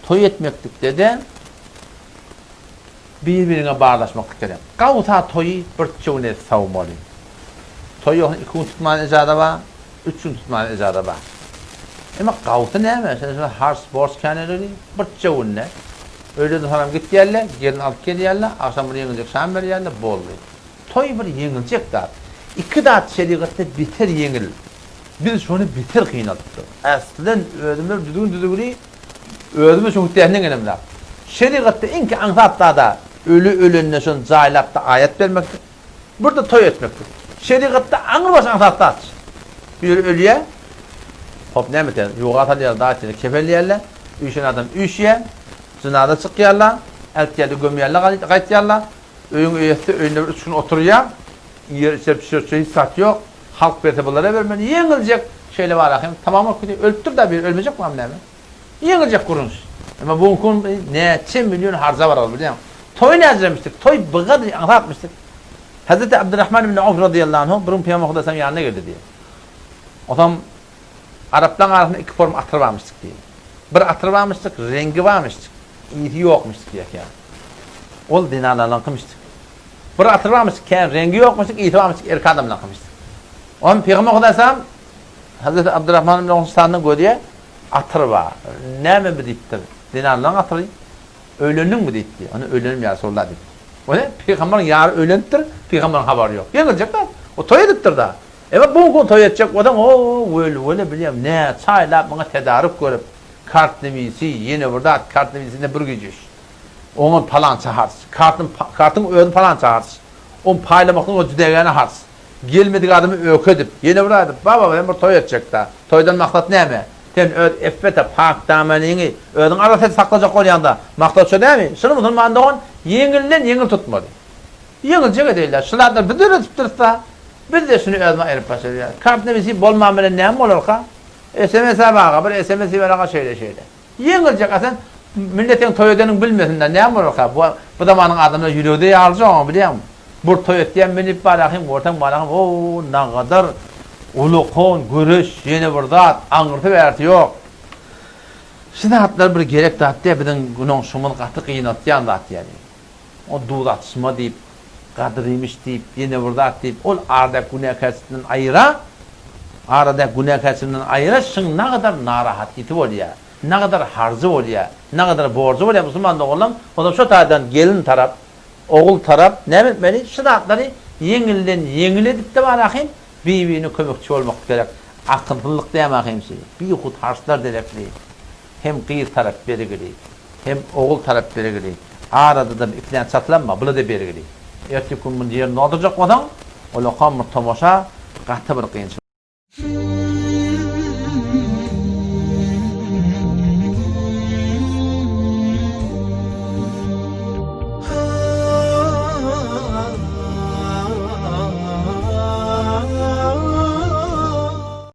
toy etmeklik dedi. Birbirine bağlaşmaklık gerek. Qawta toyu bir çoğune savmalı. Toyu 2 gün tutmanın icada var, 3 gün tutmanın icada var. Ama qawta näme? Sen har sports kanalları bir çoğune. Öyle de hanım git yerler, gelin alıp gel yerler, akşam bir yenilecek, şam bir yerler, bollu. Toy bir yenilecek dat. 2 dat şeriatta biter yenil. Biz şunu bitir kıynattı. Aslen ödümler düdüğünü ödümü çok tehnen gelemler. Şeriatta inki anlatta da ölü şun zaylapta ayet vermektir. Burada toy etmektir. Şeriatta anılmaz anlatta. Bir ölüye hop ne meten yuğatalıyar da açını kefelliyerler. Üşen adam üşüye. Zınada çıkıyarlar. Eltiyerli gömüyerler kayıtıyarlar. Öyün üyesi önüne 3 gün oturuyor. Yer serpişiyor, sat yok. Halk bertebalara vermeni yenilecek şeyle var akım. Tamamen ölüptür da bir ölmeyecek mi amnemi? Yenilecek kurunuz. Ama bu konu ne 10 milyon harca var biliyor musun? Toy ne hazırlamıştık? Toy bıgadı anlatmıştık. Hazreti Abdurrahman bin Avf radıyallahu anh burun Peygamber Hudasan yanına geldi diye. Adam Arapların arasında 2 form atır varmıştık diye. Bir atır varmıştık, rengi varmıştık. İyi yokmuştuk diye yani. Ol dinarlarla kımıştık. Bir atır varmıştık, rengi yokmuştuk, iyi varmıştık, erkek adamla kımıştık. Onun Peygamber Hudasan Hazreti Abdurrahman bin Avf'ın gördüğü atır var. Ne mi deyiptir? Dinarla atırı. Ölenün mü deyip diye. Onu ölenim ya sorular dedi. O ne? Peygamberin yarı ölendir, Peygamberin haberi yok. Yenilecekler. O toy ediptir da. Evet bu gün toy edecek adam o öyle biliyorum. Ne çayla bana tedarik görüp kartnamisi yeni burada kartnamisinde bir gücüş. Onun falan çağırs. Kartın ödün falan çağırs. On paylamakın o cüdegeni hars. Gelmedik adamı ökedip yeni burada baba ben bir toy edecek da. Toydan maksat ne mi? Sen effete pak damanini ödün arasında saklayacak oluyanda maksat şu değil mi? Şunu musulmanda on yengil tutmadı. Yengilecek değiller. Şulardan bir dürü tuttursa biz de şunu ödüme erip başarıyor. Kartnamisi bol mamele ne mi olur ka? SMS'e bağa bir SMS'i verağa şeyle. Yenilecek aslında milletin toy edenin bilmesinden ne mi olur ka? Bu zamanın adamlar yürüyordu ya alacağım biliyor musun? Bu toy ettiyen binip balakayım, ortam balakayım, ooo ne kadar ulukon, görüş, yeni burada, anırtı verti yok. Şimdi hatlar bir gerek dağıttı ya, bizim günün şumun katı kıyınatlayan dağıttı yani. O duğdatışma deyip, kadırıymış deyip, yeni burada deyip, ol arada günah kaçından ayıra, şun ne kadar narahat giti oluyor, ne kadar harzı oluyor, ne kadar borcu oluyor, Müslüman da oğlum, o da şu taraftan gelin taraf, oğul taraf, ne etmeli, şu dağıtları yeniledip de var akım, birbirini kömekçi olmak gerek. Akıntılık diyemeyim size. Bir hut harslar derekli. Hem kıyır taraf berigili, hem oğul taraf berigili. Arada da bir tane çatlanma, bunu da berigili. Ertesi gün bunu yerine oturacak adam, o lokal mı tomoşa, katı bir kıyınçı.